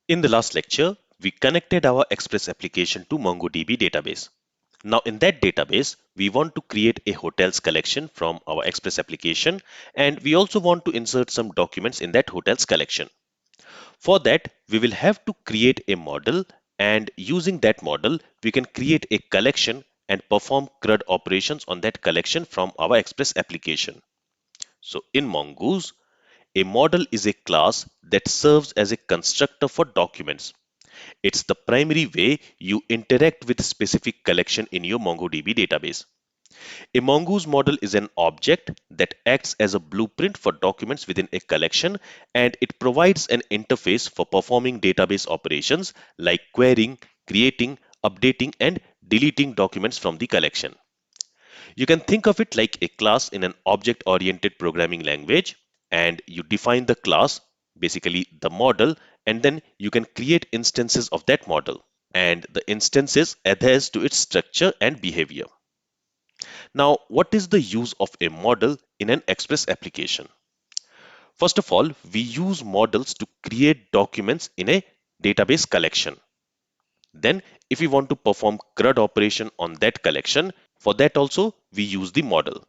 In the last lecture, we connected our Express application to MongoDB database. Now in that database, we want to create a hotels collection from our Express application, and we also want to insert some documents in that hotels collection. For that, we will have to create a model, and using that model, we can create a collection and perform CRUD operations on that collection from our Express application. So in Mongoose, a model is a class that serves as a constructor for documents. It's the primary way you interact with specific collection in your MongoDB database. A mongoose model is an object that acts as a blueprint for documents within a collection, and it provides an interface for performing database operations like querying, creating, updating, and deleting documents from the collection. You can think of it like a class in an object-oriented programming language, and you define the class, basically the model, and then you can create instances of that model, and the instances adheres to its structure and behavior. Now, what is the use of a model in an Express application? First of all, we use models to create documents in a database collection. Then, if we want to perform CRUD operation on that collection, for that also we use the model.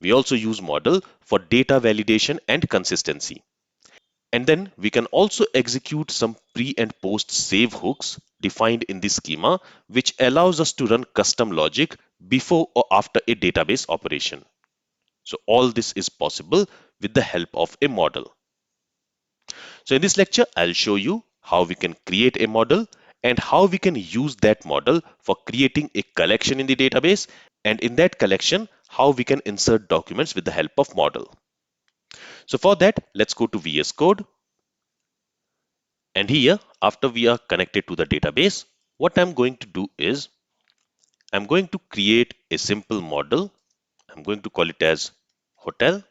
We also use model for data validation and consistency. And then we can also execute some pre and post save hooks defined in the schema, which allows us to run custom logic before or after a database operation. So all this is possible with the help of a model. So in this lecture, I'll show you how we can create a model and how we can use that model for creating a collection in the database, and in that collection, how we can insert documents with the help of model. So for that, let's go to VS Code. And here, after we are connected to the database, what I'm going to do is I'm going to create a simple model. I'm going to call it as hotel.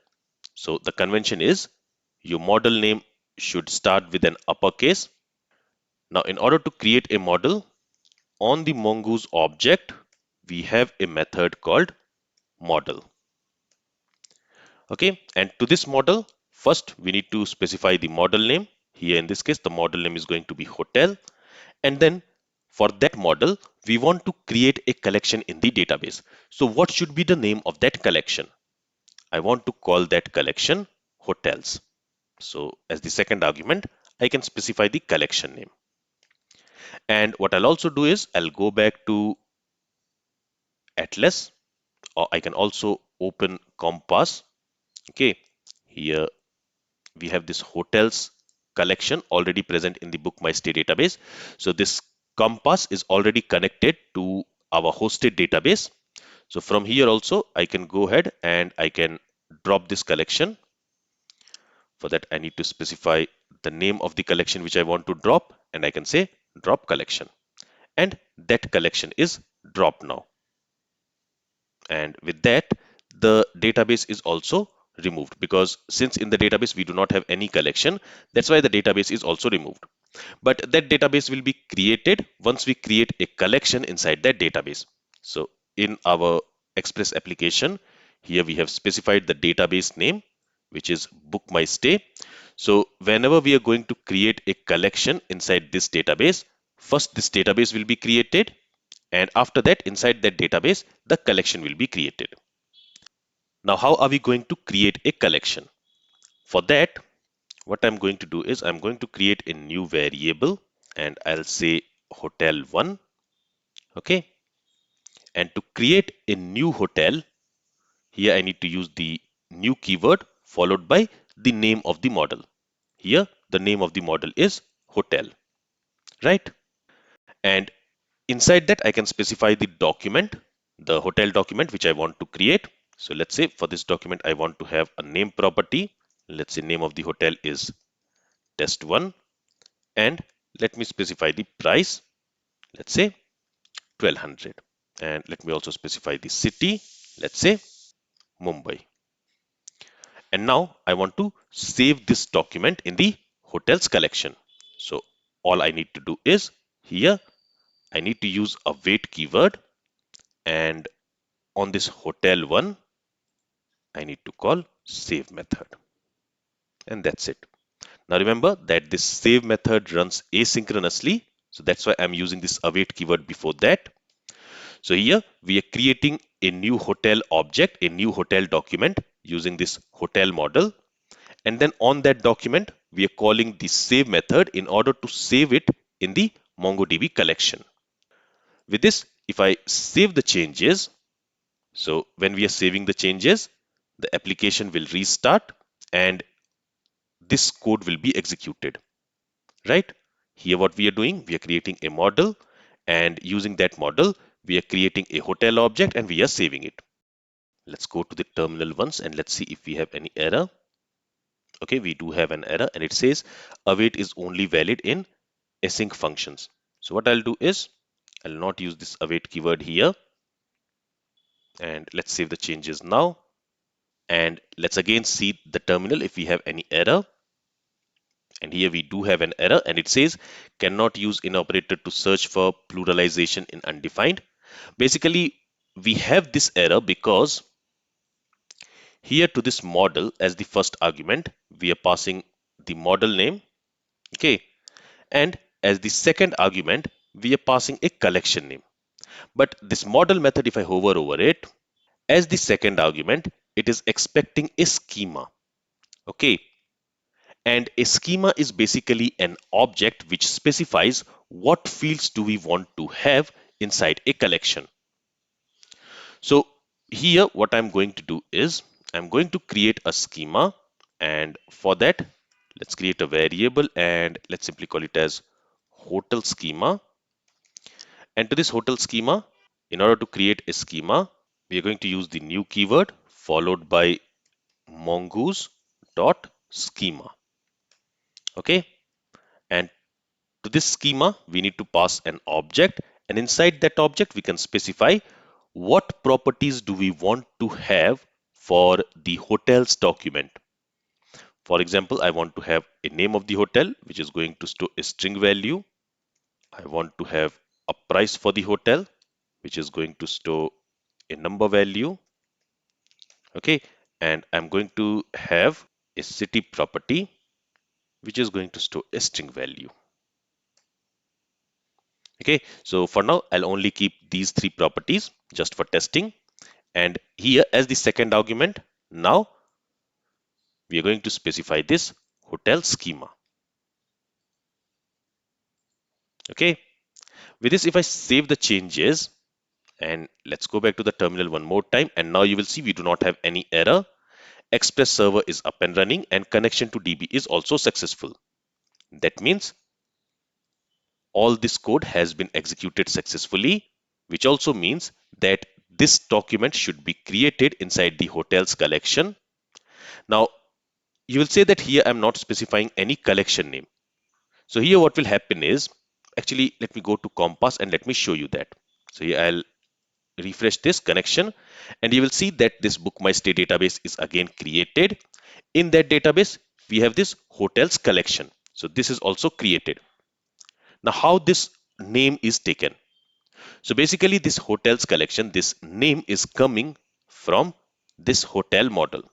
So the convention is your model name should start with an uppercase. Now, in order to create a model on the Mongoose object, we have a method called model. Okay, and to this model, first we need to specify the model name. Here in this case, the model name is going to be hotel. And then for that model, we want to create a collection in the database. So what should be the name of that collection? I want to call that collection hotels. So as the second argument, I can specify the collection name. And what I'll also do is I'll go back to Atlas, or I can also open Compass. Okay, here we have this hotels collection already present in the book my stay database. So this Compass is already connected to our hosted database. So from here also I can go ahead and I can drop this collection. For that I need to specify the name of the collection which I want to drop, and I can say drop collection, and that collection is dropped now. And with that, the database is also removed, because since in the database we do not have any collection, that's why the database is also removed. But that database will be created once we create a collection inside that database. So in our Express application, here we have specified the database name, which is book my stay. So whenever we are going to create a collection inside this database, first this database will be created, and after that, inside that database, the collection will be created. Now, how are we going to create a collection? For that, what I'm going to do is I'm going to create a new variable, and I'll say hotel1. Okay. And to create a new hotel, here I need to use the new keyword followed by the name of the model. Here, the name of the model is hotel, right? And inside that, I can specify the document, the hotel document, which I want to create. So let's say for this document, I want to have a name property. Let's say name of the hotel is test1, and let me specify the price. Let's say 1200. And let me also specify the city. Let's say Mumbai. And now I want to save this document in the hotels collection. So all I need to do is here, I need to use a wait keyword, and on this hotel1, I need to call save method, and that's it. Now remember that this save method runs asynchronously. So that's why I'm using this await keyword before that. So here we are creating a new hotel object, a new hotel document using this hotel model. And then on that document, we are calling the save method in order to save it in the MongoDB collection. With this, if I save the changes, so when we are saving the changes, the application will restart and this code will be executed, right? Here what we are doing, we are creating a model, and using that model, we are creating a hotel object and we are saving it. Let's go to the terminal once and let's see if we have any error. Okay, we do have an error and it says await is only valid in async functions. So what I'll do is I'll not use this await keyword here, and let's save the changes now. And let's again see the terminal if we have any error. And here we do have an error and it says cannot use in operator to search for pluralization in undefined. Basically, we have this error because here to this model as the first argument, we are passing the model name. Okay. And as the second argument, we are passing a collection name. But this model method, if I hover over it, as the second argument, it is expecting a schema. Okay. And a schema is basically an object which specifies what fields do we want to have inside a collection. So here what I'm going to do is I'm going to create a schema, and for that let's create a variable and let's simply call it as hotel schema. And to this hotel schema, in order to create a schema, we are going to use the new keyword followed by mongoose.Schema. Okay, and to this schema, we need to pass an object, and inside that object, we can specify what properties do we want to have for the hotels document. For example, I want to have a name of the hotel, which is going to store a string value. I want to have a price for the hotel, which is going to store a number value. Okay, and I'm going to have a city property, which is going to store a string value. Okay, so for now, I'll only keep these three properties just for testing. And here as the second argument, now we are going to specify this hotel schema. Okay, with this, if I save the changes and let's go back to the terminal one more time, and now you will see we do not have any error. Express server is up and running and connection to DB is also successful. That means all this code has been executed successfully, which also means that this document should be created inside the hotels collection. Now, you will say that here I'm not specifying any collection name. So here what will happen is, actually, let me go to Compass and let me show you that. So here I'll refresh this connection and you will see that this book my stay database is again created. In that database, we have this hotels collection. So this is also created. Now how this name is taken? So basically this hotels collection, this name is coming from this hotel model.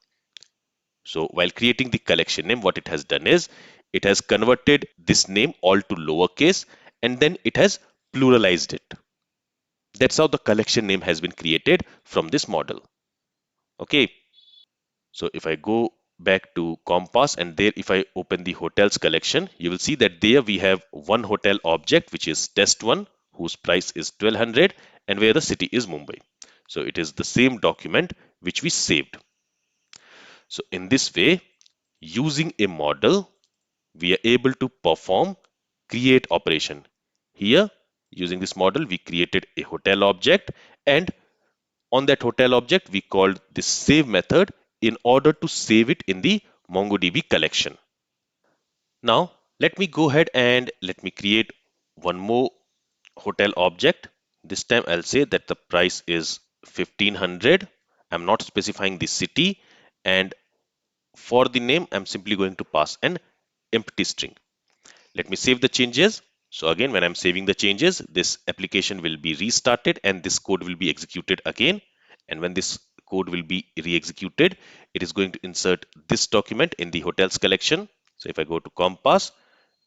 So while creating the collection name, what it has done is it has converted this name all to lowercase and then it has pluralized it. That's how the collection name has been created from this model. Okay. So if I go back to Compass and there if I open the hotels collection, you will see that there we have one hotel object which is test1 whose price is 1200 and where the city is Mumbai. So it is the same document which we saved. So in this way, using a model, we are able to perform create operation. Here, using this model, we created a hotel object and on that hotel object, we called this save method in order to save it in the MongoDB collection. Now, let me go ahead and let me create one more hotel object. This time I'll say that the price is 1500. I'm not specifying the city, and for the name, I'm simply going to pass an empty string. Let me save the changes. So again, when I'm saving the changes, this application will be restarted and this code will be executed again. And when this code will be re-executed, it is going to insert this document in the hotels collection. So if I go to Compass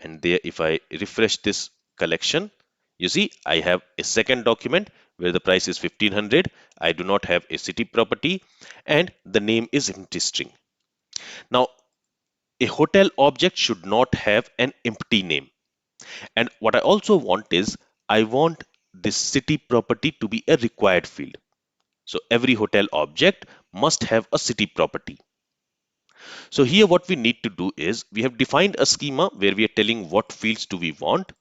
and there, if I refresh this collection, you see I have a second document where the price is 1500. I do not have a city property and the name is empty string. Now, a hotel object should not have an empty name. And what I also want is I want this city property to be a required field. So every hotel object must have a city property. So here what we need to do is we have defined a schema where we are telling what fields do we want,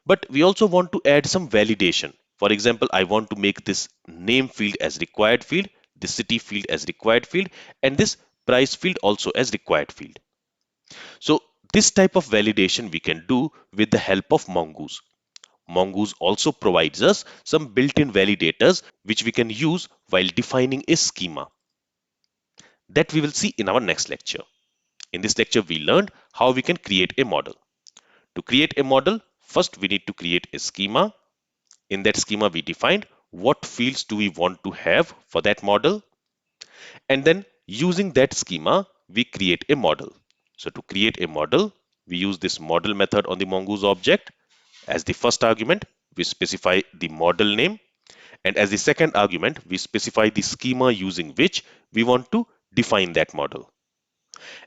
but we also want to add some validation. For example, I want to make this name field as required field, the city field as required field, and this price field also as required field. So this type of validation we can do with the help of Mongoose. Mongoose also provides us some built-in validators which we can use while defining a schema. That we will see in our next lecture. In this lecture, we learned how we can create a model. To create a model, first we need to create a schema. In that schema, we defined what fields do we want to have for that model. And then using that schema, we create a model. So to create a model, we use this model method on the Mongoose object. As the first argument, we specify the model name. And as the second argument, we specify the schema using which we want to define that model.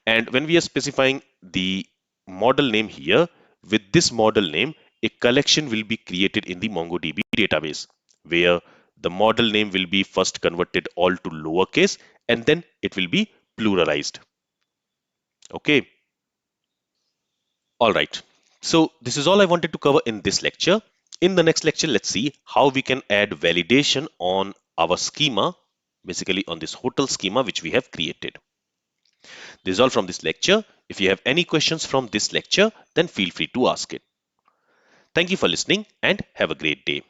And when we are specifying the model name here, with this model name, a collection will be created in the MongoDB database, where the model name will be first converted all to lowercase and then it will be pluralized. Okay. All right. So this is all I wanted to cover in this lecture. In the next lecture, let's see how we can add validation on our schema, basically on this hotel schema which we have created. This is all from this lecture. If you have any questions from this lecture, then feel free to ask it. Thank you for listening and have a great day.